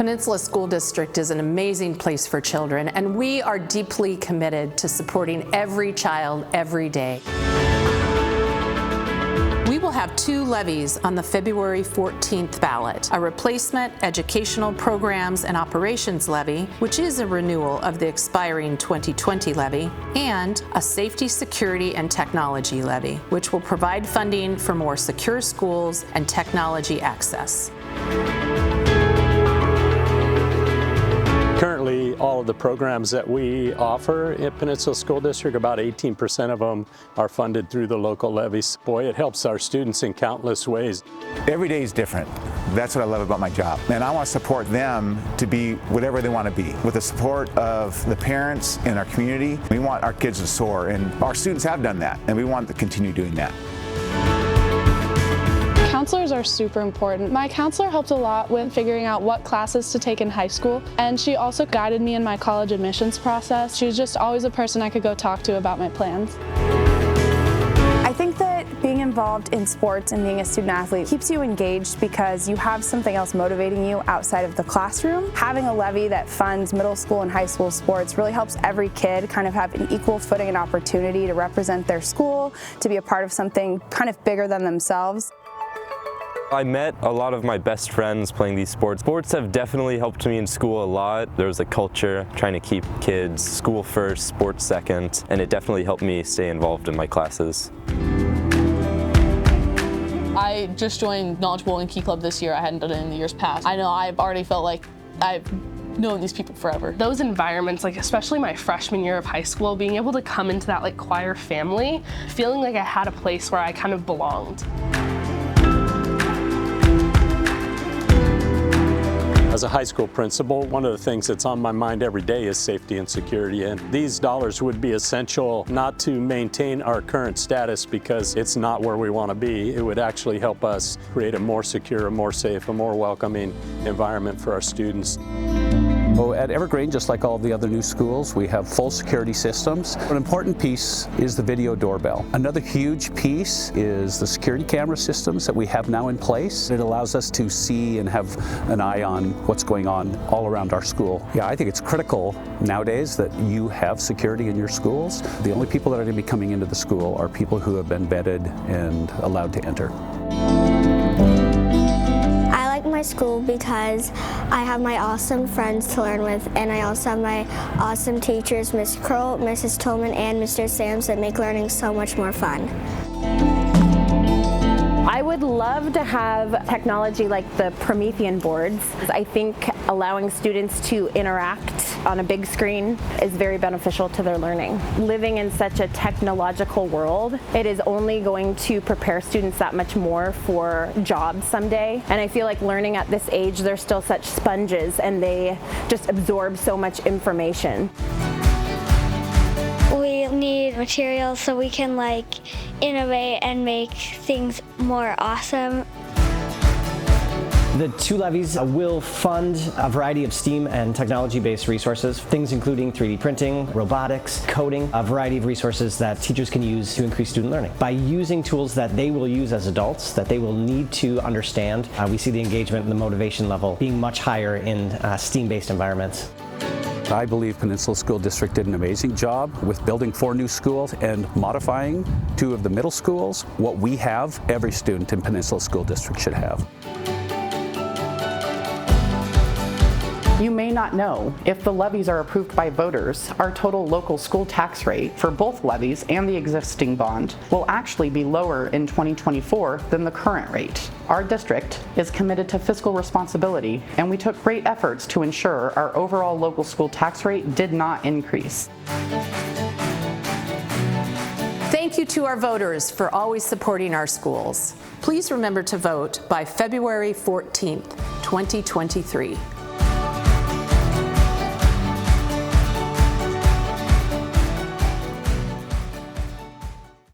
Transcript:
Peninsula School District is an amazing place for children, and we are deeply committed to supporting every child every day. We will have 2 levies on the February 14th ballot, a replacement educational programs and operations levy, which is a renewal of the expiring 2020 levy, and a safety, security, and technology levy, which will provide funding for more secure schools and technology access. Currently, all of the programs that we offer at Peninsula School District, about 18% of them are funded through the local levies. Boy, it helps our students in countless ways. Every day is different. That's what I love about my job. And I want to support them to be whatever they want to be. With the support of the parents and our community, we want our kids to soar, and our students have done that, and we want to continue doing that. Counselors are super important. My counselor helped a lot with figuring out what classes to take in high school, and she also guided me in my college admissions process. She was just always a person I could go talk to about my plans. I think that being involved in sports and being a student athlete keeps you engaged because you have something else motivating you outside of the classroom. Having a levy that funds middle school and high school sports really helps every kid kind of have an equal footing and opportunity to represent their school, to be a part of something kind of bigger than themselves. I met a lot of my best friends playing these sports. Sports have definitely helped me in school a lot. There was a culture trying to keep kids school first, sports second, and it definitely helped me stay involved in my classes. I just joined Knowledge Bowling Key Club this year. I hadn't done it in the years past. I know I've already felt like I've known these people forever. Those environments, like especially my freshman year of high school, being able to come into that like choir family, feeling like I had a place where I kind of belonged. As a high school principal, one of the things that's on my mind every day is safety and security, and these dollars would be essential not to maintain our current status because it's not where we want to be. It would actually help us create a more secure, a more safe, a more welcoming environment for our students. So at Evergreen, just like all of the other new schools, we have full security systems. An important piece is the video doorbell. Another huge piece is the security camera systems that we have now in place. It allows us to see and have an eye on what's going on all around our school. Yeah, I think it's critical nowadays that you have security in your schools. The only people that are going to be coming into the school are people who have been vetted and allowed to enter. I like my school because I have my awesome friends to learn with, and I also have my awesome teachers, Ms. Kroll, Mrs. Tillman, and Mr. Sams, that make learning so much more fun. I would love to have technology like the Promethean boards. I think allowing students to interact on a big screen is very beneficial to their learning. Living in such a technological world, it is only going to prepare students that much more for jobs someday. And I feel like learning at this age, they're still such sponges and they just absorb so much information. We need materials so we can innovate and make things more awesome. The 2 levies will fund a variety of STEAM and technology-based resources, things including 3D printing, robotics, coding, a variety of resources that teachers can use to increase student learning. By using tools that they will use as adults, that they will need to understand, we see the engagement and the motivation level being much higher in STEAM-based environments. I believe Peninsula School District did an amazing job with building 4 new schools and modifying 2 of the middle schools. What we have, every student in Peninsula School District should have. You may not know, if the levies are approved by voters, our total local school tax rate for both levies and the existing bond will actually be lower in 2024 than the current rate. Our district is committed to fiscal responsibility, and we took great efforts to ensure our overall local school tax rate did not increase. Thank you to our voters for always supporting our schools. Please remember to vote by February 14th, 2023.